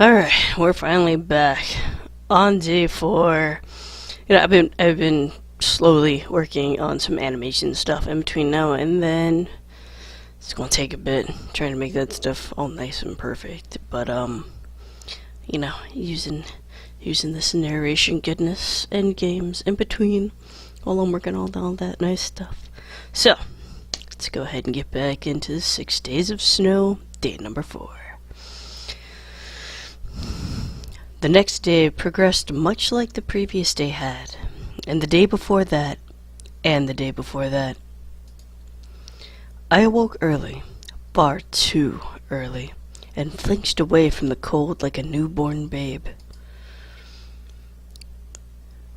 Alright, we're finally back on day 4. I've been slowly working on some animation stuff in between now and then. It's gonna take a bit trying to make that stuff all nice and perfect, but using this narration goodness and games in between while I'm working on all that nice stuff. So, let's go ahead and get back into 6 days of snow, day number 4. The next day progressed much like the previous day had, and the day before that, and the day before that. I awoke early, far too early, and flinched away from the cold like a newborn babe.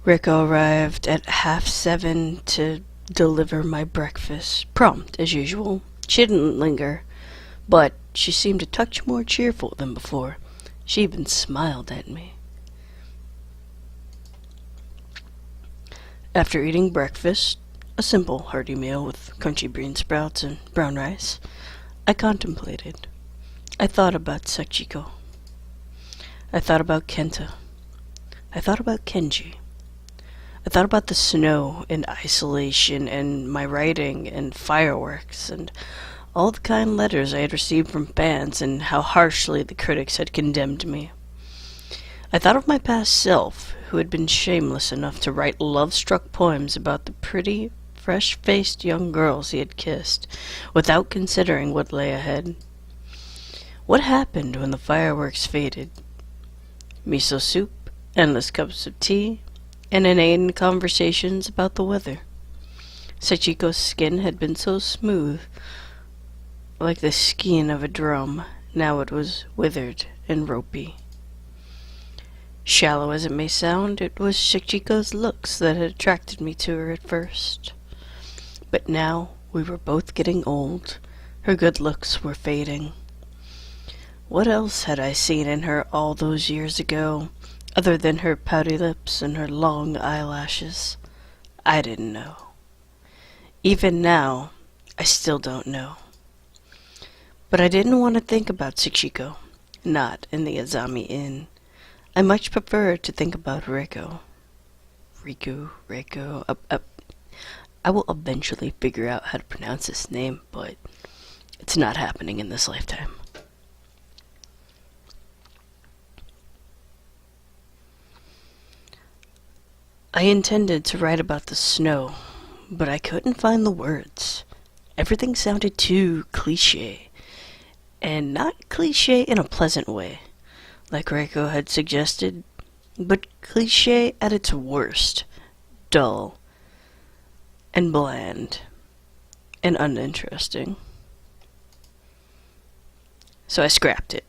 Reiko arrived at 7:30 to deliver my breakfast, prompt as usual. She didn't linger, but she seemed a touch more cheerful than before. She even smiled at me. After eating breakfast, a simple hearty meal with crunchy bean sprouts and brown rice, I contemplated. I thought about Sachiko. I thought about Kenta. I thought about Kenji. I thought about the snow and isolation and my writing and fireworks and all the kind letters I had received from fans and how harshly the critics had condemned me. I thought of my past self, who had been shameless enough to write love-struck poems about the pretty, fresh-faced young girls he had kissed, without considering what lay ahead. What happened when the fireworks faded? Miso soup, endless cups of tea, and inane conversations about the weather. Sachiko's skin had been so smooth, like the skin of a drum. Now it was withered and ropey. Shallow as it may sound, it was Sachiko's looks that had attracted me to her at first. But now we were both getting old. Her good looks were fading. What else had I seen in her all those years ago, other than her pouty lips and her long eyelashes? I didn't know. Even now, I still don't know. But I didn't want to think about Sachiko, not in the Azami Inn. I much preferred to think about Reiko. Reiko. I will eventually figure out how to pronounce his name, but it's not happening in this lifetime. I intended to write about the snow, but I couldn't find the words. Everything sounded too cliché. And not cliché in a pleasant way, like Reiko had suggested, but cliché at its worst, dull, and bland, and uninteresting. So I scrapped it.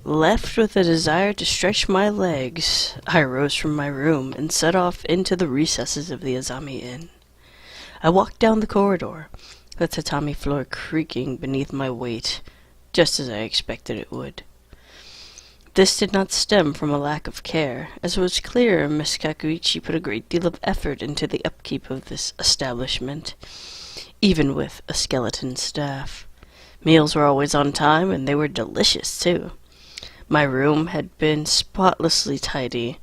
Left with a desire to stretch my legs, I rose from my room and set off into the recesses of the Azami Inn. I walked down the corridor, the tatami floor creaking beneath my weight, just as I expected it would. This did not stem from a lack of care, as it was clear Miss Kakuichi put a great deal of effort into the upkeep of this establishment, even with a skeleton staff. Meals were always on time, and they were delicious, too. My room had been spotlessly tidy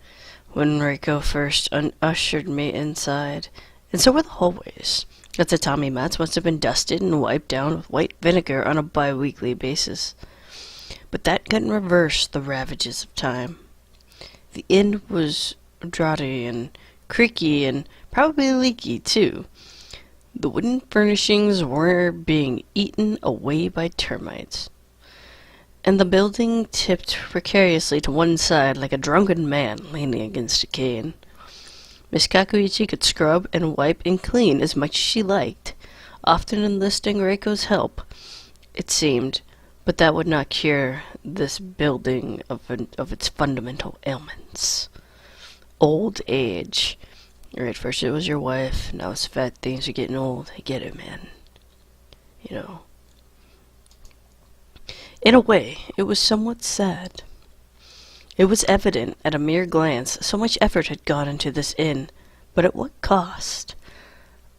when Reiko first ushered me inside, and so were the hallways. The tatami mats must have been dusted and wiped down with white vinegar on a bi-weekly basis. But that couldn't reverse the ravages of time. The inn was draughty and creaky and probably leaky, too. The wooden furnishings were being eaten away by termites. And the building tipped precariously to one side like a drunken man leaning against a cane. Miss Kakuichi could scrub and wipe and clean as much as she liked, often enlisting Reiko's help, it seemed, but that would not cure this building of its fundamental ailments. Old age. At first it was your wife, now it's fat things are getting old. I get it, man. In a way, it was somewhat sad. It was evident at a mere glance so much effort had gone into this inn, but at what cost?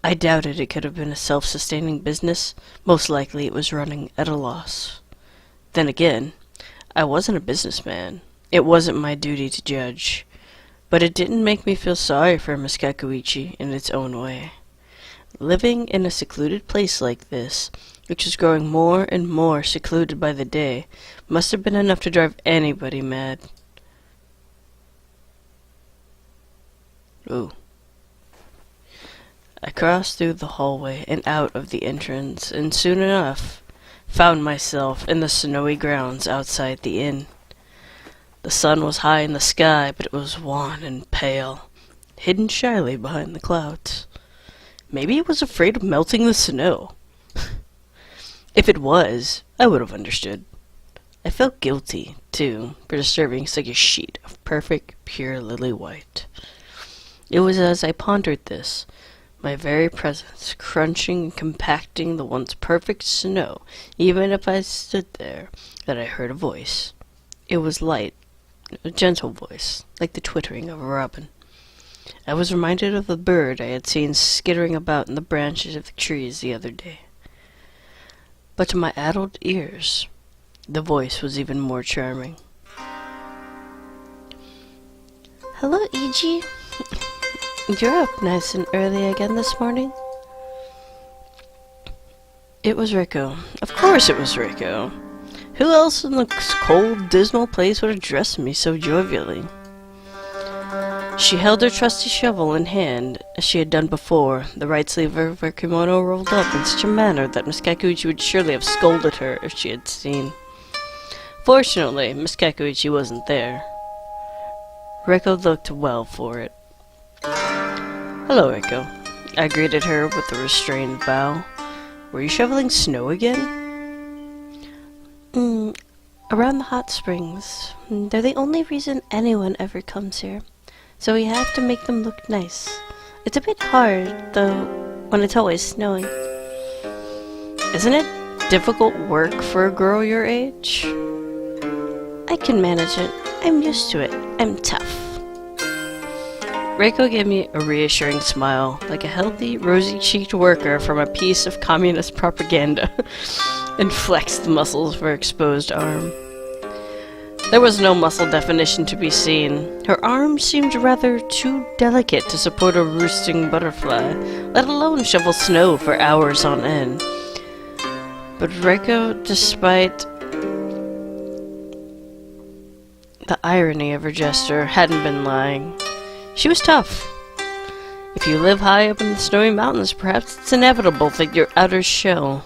I doubted it could have been a self-sustaining business. Most likely it was running at a loss. Then again, I wasn't a businessman. It wasn't my duty to judge. But it didn't make me feel sorry for Miss Kakuichi in its own way. Living in a secluded place like this, which was growing more and more secluded by the day, must have been enough to drive anybody mad. Ooh. I crossed through the hallway and out of the entrance, and soon enough found myself in the snowy grounds outside the inn. The sun was high in the sky, but it was wan and pale, hidden shyly behind the clouds. Maybe it was afraid of melting the snow. If it was, I would have understood. I felt guilty, too, for disturbing such a sheet of perfect, pure lily white. It was as I pondered this, my very presence crunching and compacting the once perfect snow, even if I stood there, that I heard a voice. It was light, a gentle voice, like the twittering of a robin. I was reminded of the bird I had seen skittering about in the branches of the trees the other day. But to my addled ears, the voice was even more charming. Hello, Iji. You're up nice and early again this morning. It was Reiko. Of course it was Reiko. Who else in the cold, dismal place would address me so jovially? She held her trusty shovel in hand, as she had done before, the right sleeve of her kimono rolled up in such a manner that Miss Kakuichi would surely have scolded her if she had seen. Fortunately, Miss Kakuichi wasn't there. Reiko looked well for it. Hello, Reiko. I greeted her with a restrained bow. Were you shoveling snow again? Around the hot springs. They're the only reason anyone ever comes here. So we have to make them look nice. It's a bit hard, though, when it's always snowing. Isn't it difficult work for a girl your age? I can manage it. I'm used to it. I'm tough. Reiko gave me a reassuring smile, like a healthy, rosy-cheeked worker from a piece of communist propaganda, and flexed the muscles of her exposed arm. There was no muscle definition to be seen. Her arm seemed rather too delicate to support a roosting butterfly, let alone shovel snow for hours on end. But Reiko, despite the irony of her gesture, hadn't been lying. She was tough. If you live high up in the snowy mountains, perhaps it's inevitable that your outer shell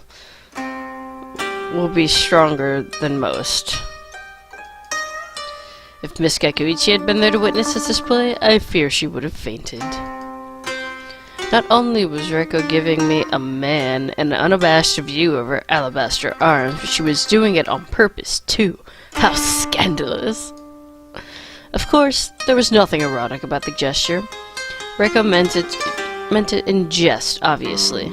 will be stronger than most. If Miss Kakuichi had been there to witness this display, I fear she would have fainted. Not only was Reiko giving me a man an unabashed view of her alabaster arms, but she was doing it on purpose, too. How scandalous! Of course, there was nothing erotic about the gesture. Reiko meant it in jest, obviously.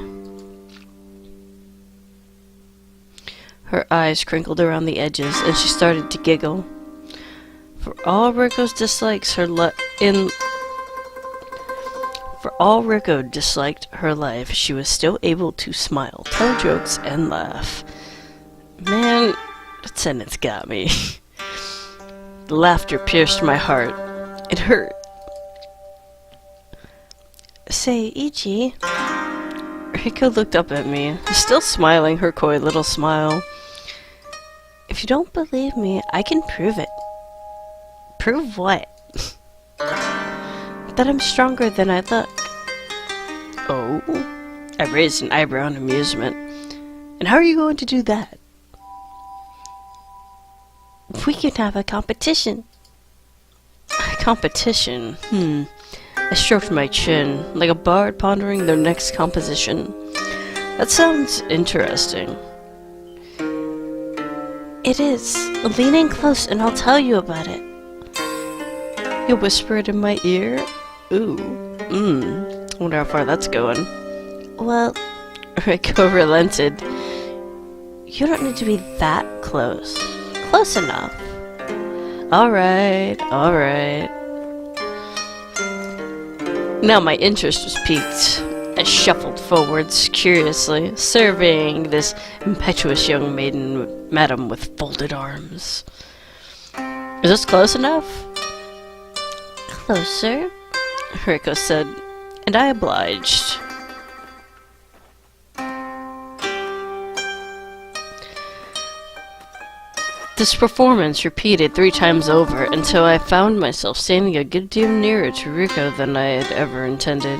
Her eyes crinkled around the edges, and she started to giggle. For all Reiko disliked her life, she was still able to smile, tell jokes, and laugh. Man, that sentence got me. The laughter pierced my heart. It hurt. Say, Ichi. Reiko looked up at me, still smiling her coy little smile. If you don't believe me, I can prove it. Prove what? That I'm stronger than I look. Oh? I raised an eyebrow in amusement. And how are you going to do that? We can have a competition. A competition? I stroked my chin, like a bard pondering their next composition. That sounds interesting. It is. Lean in close and I'll tell you about it. You'll whisper it in my ear? Ooh. Wonder how far that's going. Well, Reiko relented. You don't need to be that close. Close enough. Alright. Now my interest was piqued. I shuffled forwards, curiously, surveying this impetuous young madam with folded arms. Is this close enough? Closer, Reiko said, and I obliged. This performance repeated 3 times over until I found myself standing a good deal nearer to Reiko than I had ever intended.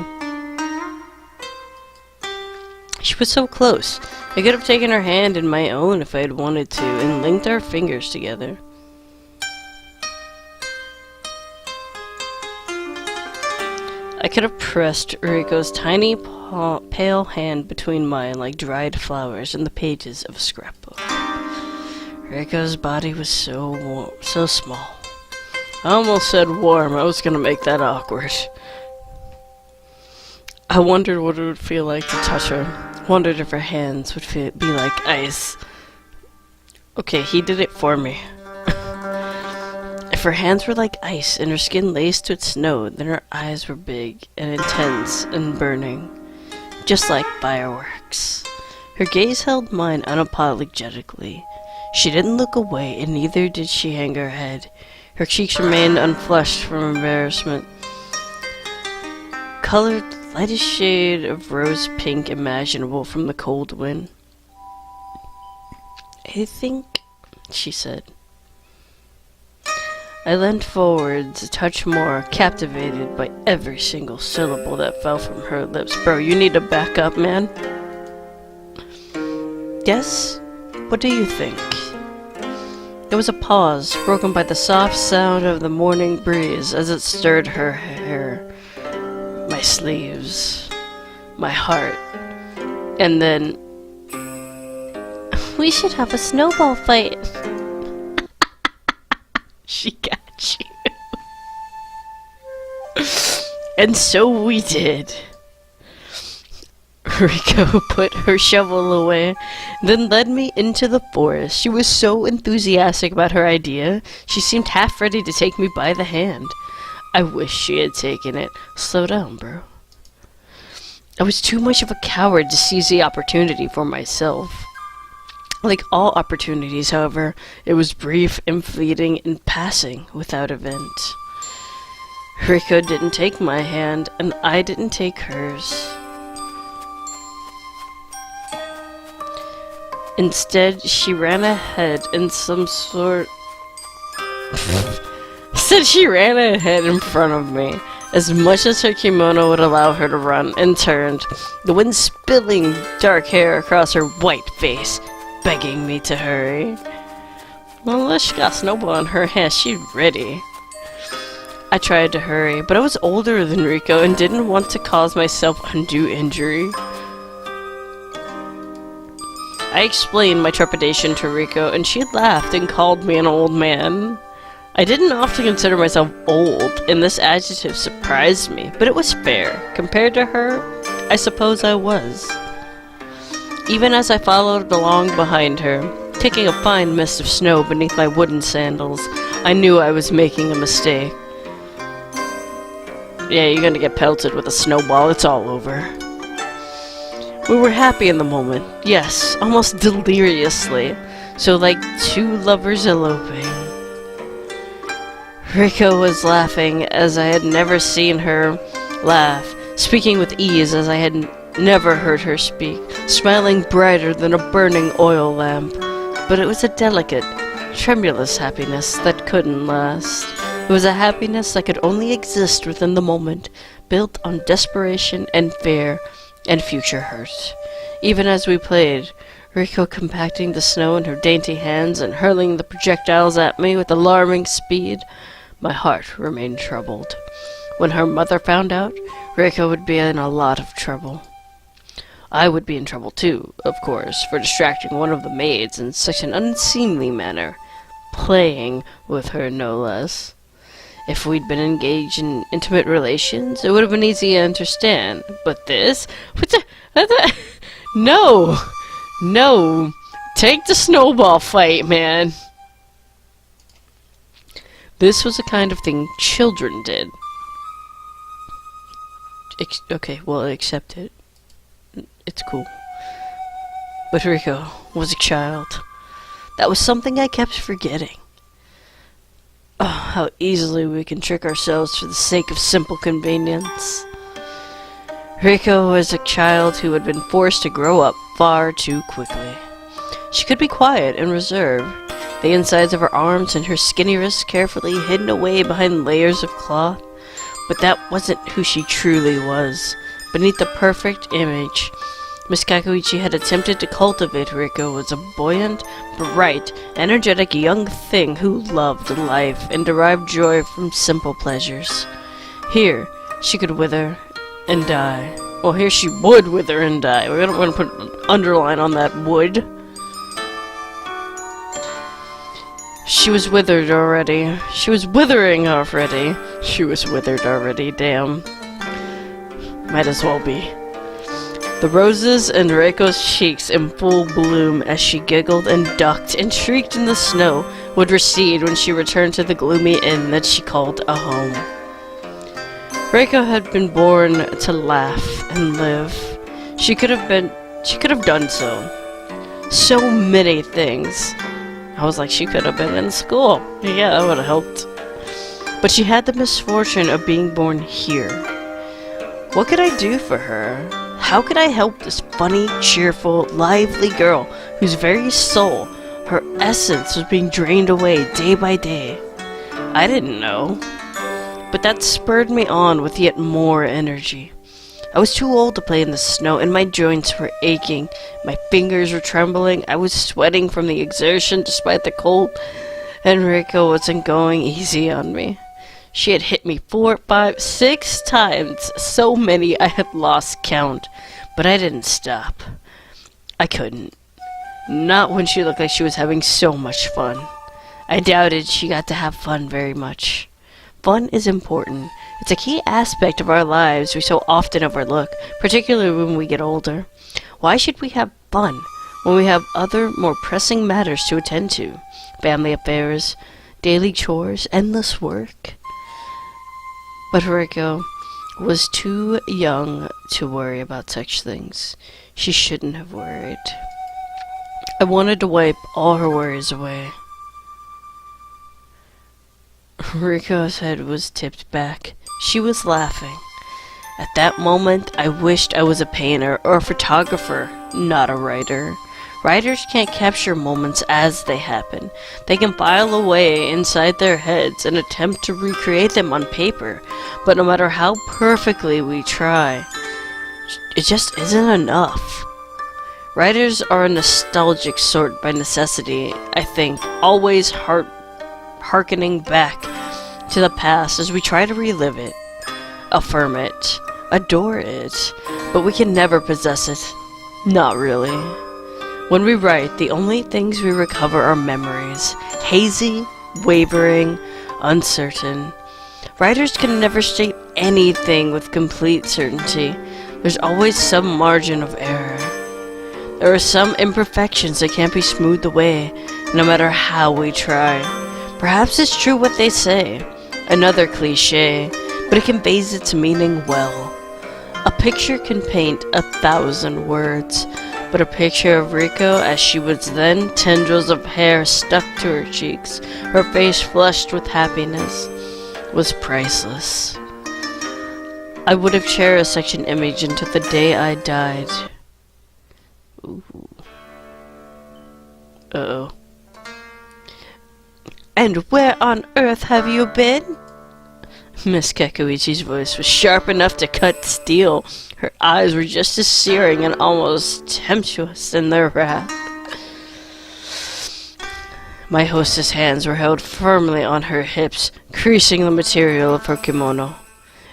She was so close. I could have taken her hand in my own if I had wanted to and linked our fingers together. I could have pressed Reiko's tiny pale hand between mine like dried flowers in the pages of a scrapbook. Reiko's body was so warm, so small. I almost said warm. I was gonna make that awkward. I wondered what it would feel like to touch her. Wondered if her hands would be like ice. Okay, he did it for me. If her hands were like ice and her skin laced with snow, then her eyes were big and intense and burning, just like fireworks. Her gaze held mine unapologetically. She didn't look away, and neither did she hang her head. Her cheeks remained unflushed from embarrassment. Colored lightest shade of rose pink imaginable from the cold wind. I think, she said. I leaned forwards a touch more, captivated by every single syllable that fell from her lips. Bro, you need to back up, man. Yes? What do you think? There was a pause, broken by the soft sound of the morning breeze as it stirred her hair, my sleeves, my heart, and then... We should have a snowball fight. She got you. And so we did. Reiko put her shovel away, then led me into the forest. She was so enthusiastic about her idea, she seemed half ready to take me by the hand. I wish she had taken it. Slow down, bro. I was too much of a coward to seize the opportunity for myself. Like all opportunities, however, it was brief and fleeting and passing without event. Reiko didn't take my hand, and I didn't take hers. Instead, she ran ahead in some sort... she ran ahead in front of me, as much as her kimono would allow her to run, and turned, the wind spilling dark hair across her white face, begging me to hurry. Well, unless she got snowball in her hand, she's ready. I tried to hurry, but I was older than Reiko and didn't want to cause myself undue injury. I explained my trepidation to Reiko, and she laughed and called me an old man. I didn't often consider myself old, and this adjective surprised me, but it was fair. Compared to her, I suppose I was. Even as I followed along behind her, kicking a fine mist of snow beneath my wooden sandals, I knew I was making a mistake. Yeah, you're gonna get pelted with a snowball, it's all over. We were happy in the moment, yes, almost deliriously, so like two lovers eloping. Reiko was laughing as I had never seen her laugh, speaking with ease as I had never heard her speak, smiling brighter than a burning oil lamp. But it was a delicate, tremulous happiness that couldn't last. It was a happiness that could only exist within the moment, built on desperation and fear and future hurt. Even as we played, Reiko compacting the snow in her dainty hands and hurling the projectiles at me with alarming speed, my heart remained troubled. When her mother found out, Reiko would be in a lot of trouble. I would be in trouble too, of course, for distracting one of the maids in such an unseemly manner, playing with her no less. If we'd been engaged in intimate relations, it would have been easy to understand. But this? What the? No! No! Take the snowball fight, man! This was the kind of thing children did. Okay, well, accept it. It's cool. But Reiko was a child. That was something I kept forgetting. Oh, how easily we can trick ourselves for the sake of simple convenience. Reiko was a child who had been forced to grow up far too quickly. She could be quiet and reserved, the insides of her arms and her skinny wrists carefully hidden away behind layers of cloth. But that wasn't who she truly was. Beneath the perfect image Miss Kakuichi had attempted to cultivate, Reiko was a buoyant, bright, energetic young thing who loved life and derived joy from simple pleasures. Here, she could wither and die. Well, here she would wither and die. We're going to put an underline on that would. She was withered already. She was withering already. She was withered already, damn. Might as well be. The roses in Reiko's cheeks in full bloom as she giggled and ducked and shrieked in the snow would recede when she returned to the gloomy inn that she called a home. Reiko had been born to laugh and live. She could have done so. So many things. I was like, she could have been in school. Yeah, that would have helped. But she had the misfortune of being born here. What could I do for her? How could I help this funny, cheerful, lively girl whose very soul, her essence, was being drained away day by day? I didn't know. But that spurred me on with yet more energy. I was too old to play in the snow, and my joints were aching. My fingers were trembling. I was sweating from the exertion despite the cold, and Reiko wasn't going easy on me. She had hit me 4, 5, 6 times, so many I had lost count. But I didn't stop. I couldn't. Not when she looked like she was having so much fun. I doubted she got to have fun very much. Fun is important. It's a key aspect of our lives we so often overlook, particularly when we get older. Why should we have fun when we have other, more pressing matters to attend to? Family affairs, daily chores, endless work. But Reiko was too young to worry about such things. She shouldn't have worried. I wanted to wipe all her worries away. Reiko's head was tipped back. She was laughing. At that moment, I wished I was a painter or a photographer, not a writer. Writers can't capture moments as they happen. They can file away inside their heads and attempt to recreate them on paper, but no matter how perfectly we try, it just isn't enough. Writers are a nostalgic sort by necessity, I think, always hearkening back to the past as we try to relive it, affirm it, adore it, but we can never possess it. Not really. When we write, the only things we recover are memories, hazy, wavering, uncertain. Writers can never state anything with complete certainty. There's always some margin of error. There are some imperfections that can't be smoothed away, no matter how we try. Perhaps it's true what they say, another cliché, but it conveys its meaning well. A picture can paint 1,000 words, but a picture of Reiko as she was then, tendrils of hair stuck to her cheeks, her face flushed with happiness, was priceless. I would have cherished such an image until the day I died. Ooh. Uh-oh. And where on earth have you been? Miss Kakuichi's voice was sharp enough to cut steel. Her eyes were just as searing and almost tempestuous in their wrath. My hostess' hands were held firmly on her hips, creasing the material of her kimono.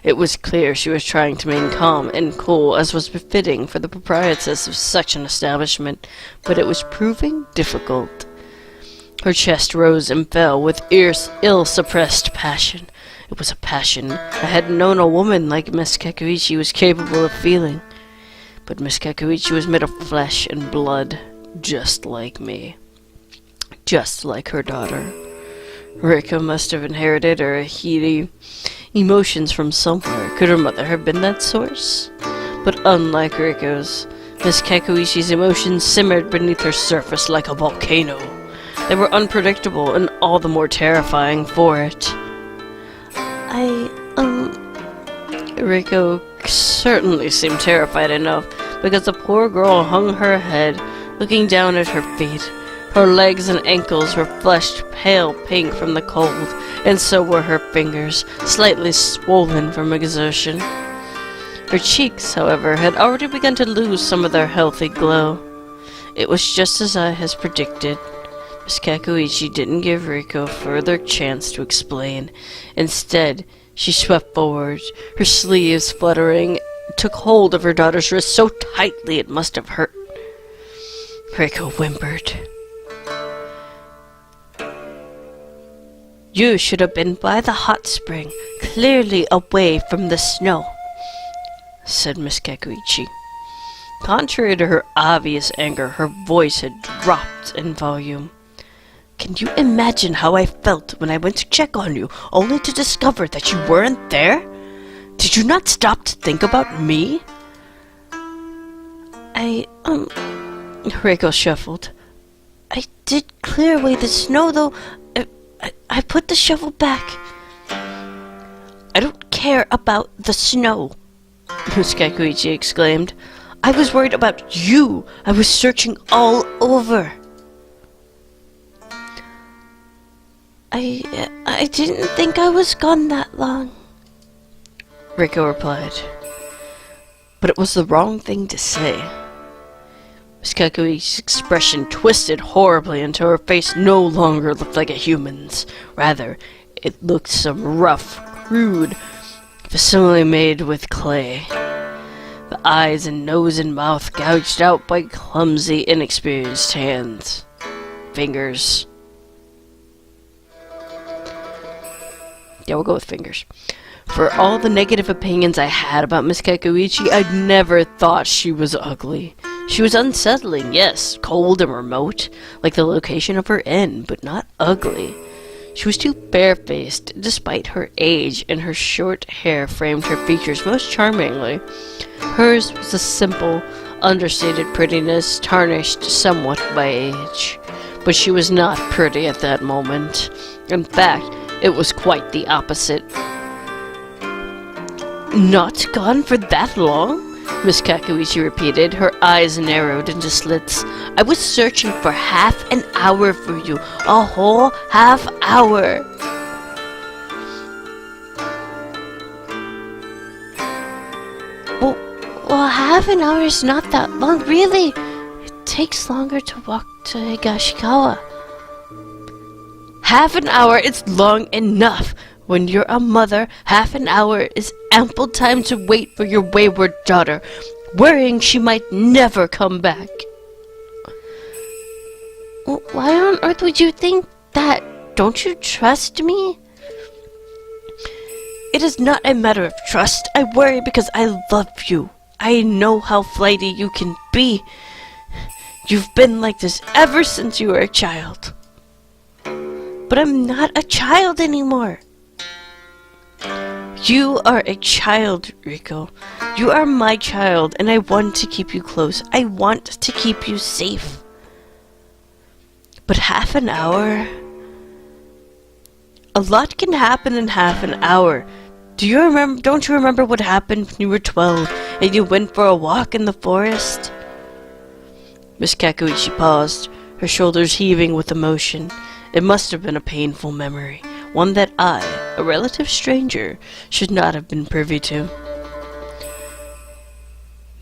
It was clear she was trying to remain calm and cool, as was befitting for the proprietress of such an establishment, but it was proving difficult. Her chest rose and fell with ill-suppressed passion. It was a passion I had known a woman like Miss Kakuichi was capable of feeling. But Miss Kakuichi was made of flesh and blood, just like me. Just like her daughter. Reiko must have inherited her heady emotions from somewhere. Could her mother have been that source? But unlike Reiko's, Miss Kakuichi's emotions simmered beneath her surface like a volcano. They were unpredictable and all the more terrifying for it. Reiko certainly seemed terrified enough, because the poor girl hung her head, looking down at her feet. Her legs and ankles were flushed pale pink from the cold, and so were her fingers, slightly swollen from exertion. Her cheeks, however, had already begun to lose some of their healthy glow. It was just as I had predicted. Miss Kakuichi didn't give Reiko a further chance to explain. Instead, she swept forward, her sleeves fluttering, took hold of her daughter's wrist so tightly it must have hurt. Reiko whimpered. "You should have been by the hot spring, clearly away from the snow," said Miss Kakuichi. Contrary to her obvious anger, her voice had dropped in volume. "Can you imagine how I felt when I went to check on you, only to discover that you weren't there? Did you not stop to think about me?" Reiko shuffled. "I did clear away the snow, though. I put the shovel back." "I don't care about the snow," Miss Kakuichi exclaimed. "I was worried about you. I was searching all over." I didn't think I was gone that long," Reiko replied. But it was the wrong thing to say. Miss Kakuichi's expression twisted horribly until her face no longer looked like a human's. Rather, it looked some rough, crude facsimile made with clay. The eyes and nose and mouth gouged out by clumsy, inexperienced hands. Fingers. Yeah, we'll go with fingers. For all the negative opinions I had about Miss Kakuichi, I'd never thought she was ugly. She was unsettling, yes, cold and remote, like the location of her inn, but not ugly. She was too bare-faced, despite her age, and her short hair framed her features most charmingly. Hers was a simple, understated prettiness, tarnished somewhat by age. But she was not pretty at that moment. In fact, it was quite the opposite. "Not gone for that long?" Miss Kakuichi repeated, her eyes narrowed into slits. "I was searching for half an hour for you. A whole half hour." Well, half an hour is not that long, really. It takes longer to walk to Higashikawa. "Half an hour is long enough. When you're a mother, half an hour is ample time to wait for your wayward daughter, worrying she might never come back." "Why on earth would you think that? Don't you trust me?" "It is not a matter of trust. I worry because I love you. I know how flighty you can be. You've been like this ever since you were a child." "But I'm not a child anymore." "You are a child, Reiko. You are my child, and I want to keep you close. I want to keep you safe. But half an hour? A lot can happen in half an hour. Don't you remember what happened when you were 12 and you went for a walk in the forest?" Miss Kakuichi paused, her shoulders heaving with emotion. It must have been a painful memory, one that I, a relative stranger, should not have been privy to.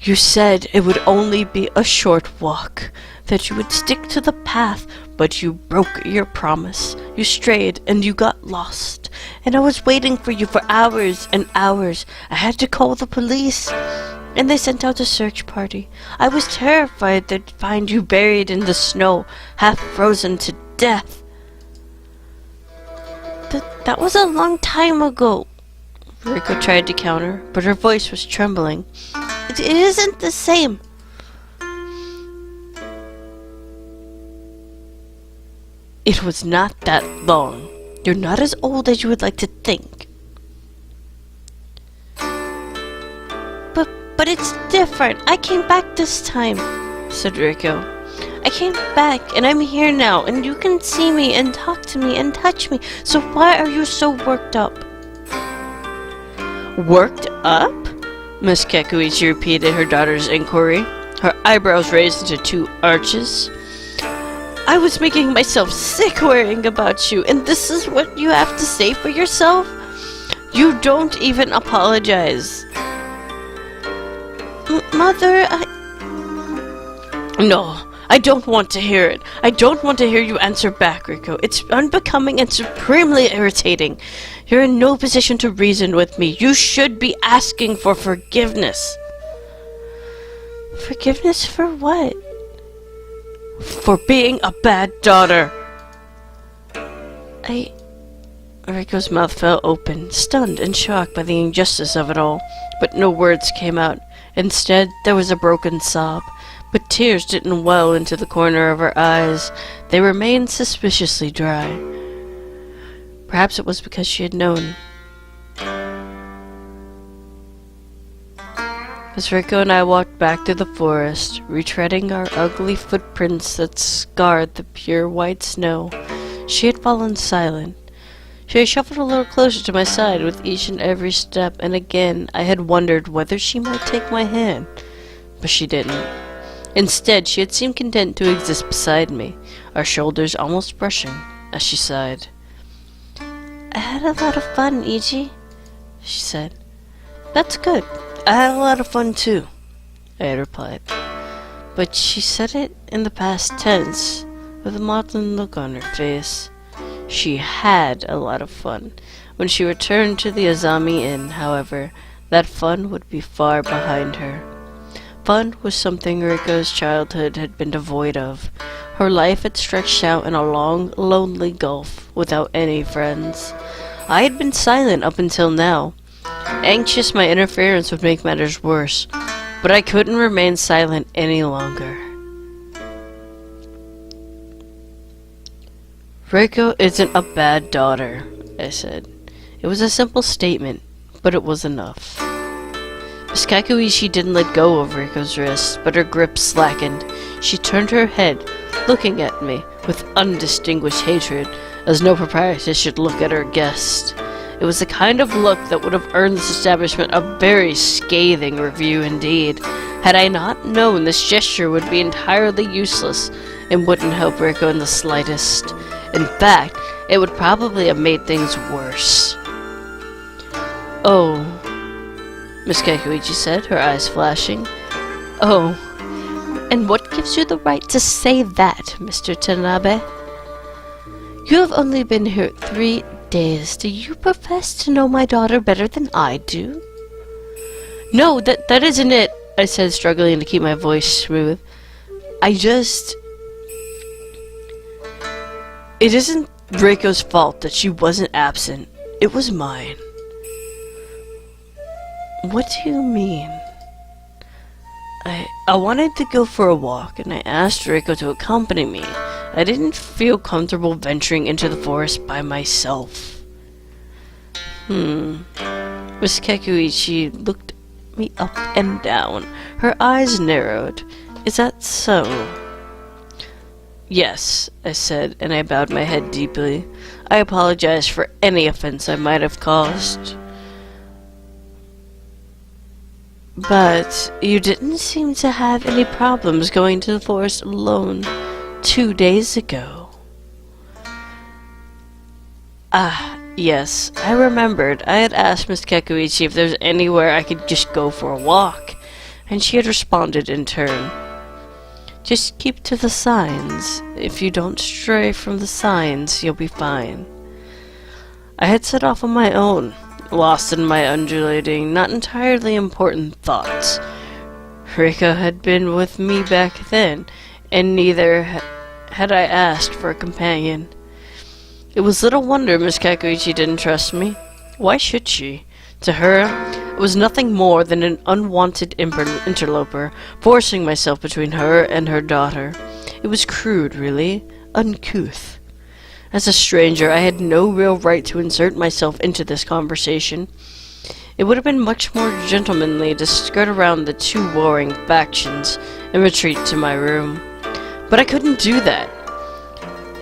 "You said it would only be a short walk, that you would stick to the path, but you broke your promise. You strayed and you got lost, and I was waiting for you for hours and hours. I had to call the police, and they sent out a search party. I was terrified they'd find you buried in the snow, half frozen to death." That was a long time ago," Reiko tried to counter, but her voice was trembling. It isn't the same." "It was not that long. You're not as old as you would like to think." But it's different. I came back this time," said Reiko. I came back, and I'm here now, and you can see me, and talk to me, and touch me, so why are you so worked up? Worked up? Miss Kekuichi repeated her daughter's inquiry, her eyebrows raised into two arches. I was making myself sick worrying about you, and this is what you have to say for yourself? You don't even apologize. Mother, No, I don't want to hear it. I don't want to hear you answer back, Reiko. It's unbecoming and supremely irritating. You're in no position to reason with me. You should be asking for forgiveness. Forgiveness for what? For being a bad daughter. Reiko's mouth fell open, stunned and shocked by the injustice of it all, but no words came out. Instead, there was a broken sob, but tears didn't well into the corner of her eyes. They remained suspiciously dry. Perhaps it was because she had known. As Reiko and I walked back through the forest, retreading our ugly footprints that scarred the pure white snow, she had fallen silent. She had shuffled a little closer to my side with each and every step, and again I had wondered whether she might take my hand. But she didn't. Instead, she had seemed content to exist beside me, our shoulders almost brushing, as she sighed. I had a lot of fun, Ichi, she said. That's good. I had a lot of fun too, I had replied. But she said it in the past tense, with a maudlin look on her face. She had a lot of fun. When she returned to the Azami Inn, however, that fun would be far behind her. Fun was something Reiko's childhood had been devoid of. Her life had stretched out in a long, lonely gulf, without any friends. I had been silent up until now. Anxious my interference would make matters worse, but I couldn't remain silent any longer. Reiko isn't a bad daughter, I said. It was a simple statement, but it was enough. Miss Kekuichi didn't let go of Reiko's wrist, but her grip slackened. She turned her head, looking at me with undistinguished hatred, as no proprietor should look at her guest. It was the kind of look that would have earned this establishment a very scathing review indeed, had I not known this gesture would be entirely useless and wouldn't help Reiko in the slightest. In fact, it would probably have made things worse. Oh, Miss Kekuichi said, her eyes flashing. Oh, and what gives you the right to say that, Mr. Tanabe? You have only been here 3 days. Do you profess to know my daughter better than I do? No, that isn't it, I said, struggling to keep my voice smooth. It isn't Reiko's fault that she wasn't absent. It was mine. What do you mean? I wanted to go for a walk, and I asked Reiko to accompany me. I didn't feel comfortable venturing into the forest by myself. Miss Kekuichi looked me up and down. Her eyes narrowed. Is that so? Yes, I said, and I bowed my head deeply. I apologized for any offense I might have caused. But you didn't seem to have any problems going to the forest alone 2 days ago. Ah, yes, I remembered. I had asked Miss Kekuichi if there was anywhere I could just go for a walk, and she had responded in turn. Just keep to the signs. If you don't stray from the signs, you'll be fine. I had set off on my own, lost in my undulating, not entirely important thoughts. Reiko had been with me back then, and neither had I asked for a companion. It was little wonder Miss Kekuichi didn't trust me. Why should she? To her, it was nothing more than an unwanted interloper, forcing myself between her and her daughter. It was crude, really, uncouth. As a stranger, I had no real right to insert myself into this conversation. It would have been much more gentlemanly to skirt around the two warring factions and retreat to my room. But I couldn't do that.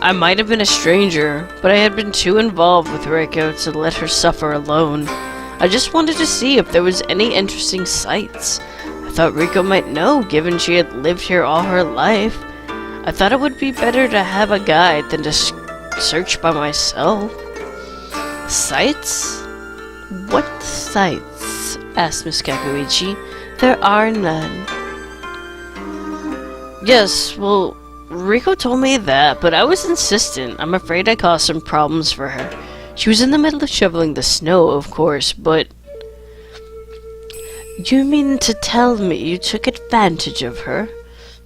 I might have been a stranger, but I had been too involved with Reiko to let her suffer alone. I just wanted to see if there was any interesting sights. I thought Reiko might know, given she had lived here all her life. I thought it would be better to have a guide than to search by myself. Sights? What sights? Asked Miss Kakuichi. There are none. Yes, well, Reiko told me that, but I was insistent. I'm afraid I caused some problems for her. She was in the middle of shoveling the snow, of course, but... You mean to tell me you took advantage of her?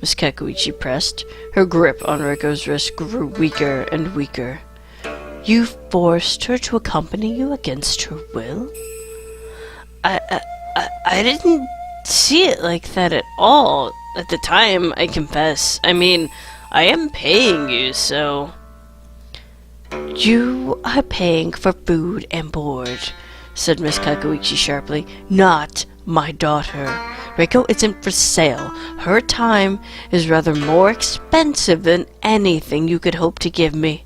Miss Kakuichi pressed. Her grip on Reiko's wrist grew weaker and weaker. You forced her to accompany you against her will? I didn't see it like that at all. At the time, I confess. I mean, I am paying you, so... You are paying for food and board, said Miss Kakuichi sharply. Not my daughter. Reiko isn't for sale. Her time is rather more expensive than anything you could hope to give me.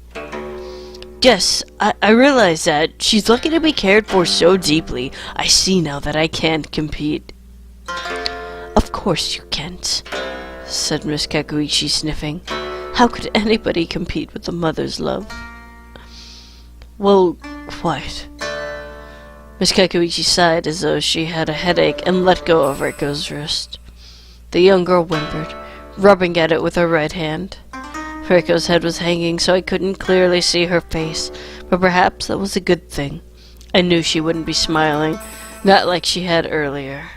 Yes, I realize that. She's lucky to be cared for so deeply. I see now that I can't compete. Of course you can't, said Miss Kakuichi, sniffing. How could anybody compete with a mother's love? Well, quite. Miss Kakuichi sighed as though she had a headache and let go of Reiko's wrist. The young girl whimpered, rubbing at it with her right hand. Reiko's head was hanging, so I couldn't clearly see her face, but perhaps that was a good thing. I knew she wouldn't be smiling, not like she had earlier.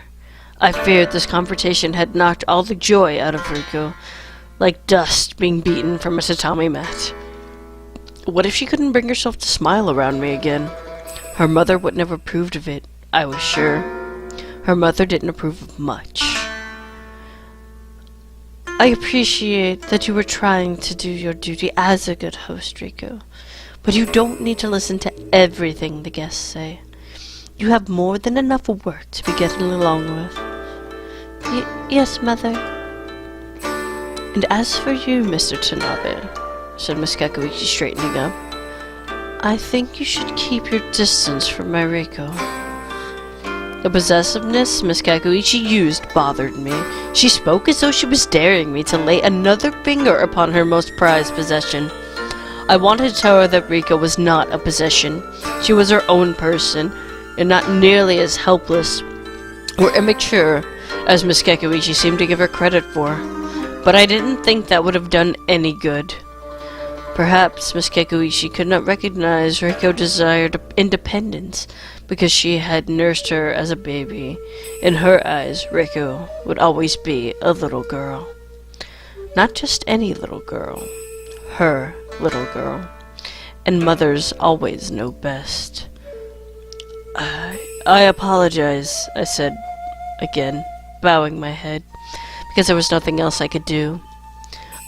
I feared this confrontation had knocked all the joy out of Reiko, like dust being beaten from a tatami mat. What if she couldn't bring herself to smile around me again? Her mother wouldn't have approved of it, I was sure. Her mother didn't approve of much. I appreciate that you were trying to do your duty as a good host, Reiko, but you don't need to listen to everything the guests say. You have more than enough work to be getting along with. Yes, Mother. And as for you, Mr. Tanabe, said Miss Kakuichi, straightening up, I think you should keep your distance from my Reiko. The possessiveness Miss Kakuichi used bothered me. She spoke as though she was daring me to lay another finger upon her most prized possession. I wanted to tell her that Reiko was not a possession. She was her own person, and not nearly as helpless or immature as Miss Kakuichi seemed to give her credit for. But I didn't think that would have done any good. Perhaps Miss Kakuichi could not recognize Reiko desired independence because she had nursed her as a baby. In her eyes, Reiko would always be a little girl. Not just any little girl. Her little girl. And mothers always know best. I apologize, I said again, bowing my head, because there was nothing else I could do.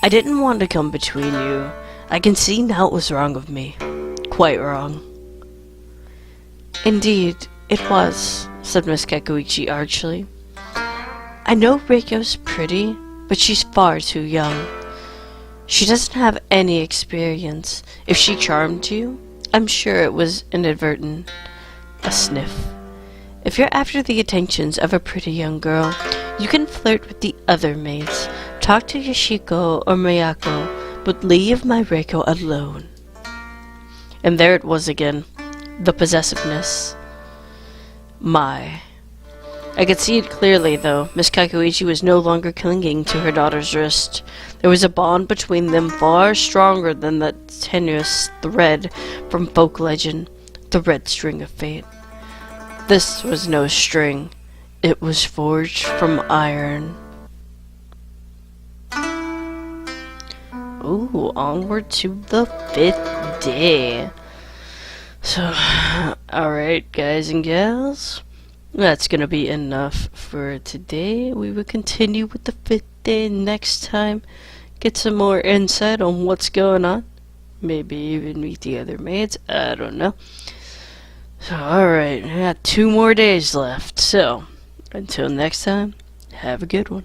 I didn't want to come between you. I can see now it was wrong of me. Quite wrong. Indeed, it was, said Miss Kakuichi archly. I know Reiko's pretty, but she's far too young. She doesn't have any experience. If she charmed you, I'm sure it was inadvertent. A sniff. If you're after the attentions of a pretty young girl, you can flirt with the other maids. Talk to Yoshiko or Miyako, but leave my Reiko alone. And there it was again. The possessiveness. I could see it clearly, though. Miss Kakuichi was no longer clinging to her daughter's wrist. There was a bond between them far stronger than that tenuous thread from folk legend, the red string of fate. This was no string. It was forged from iron. Ooh, onward to the 5th day. So, alright, guys and gals. That's gonna be enough for today. We will continue with the 5th day next time. Get some more insight on what's going on. Maybe even meet the other maids. I don't know. So, alright, we got 2 more days left. So, until next time, have a good one.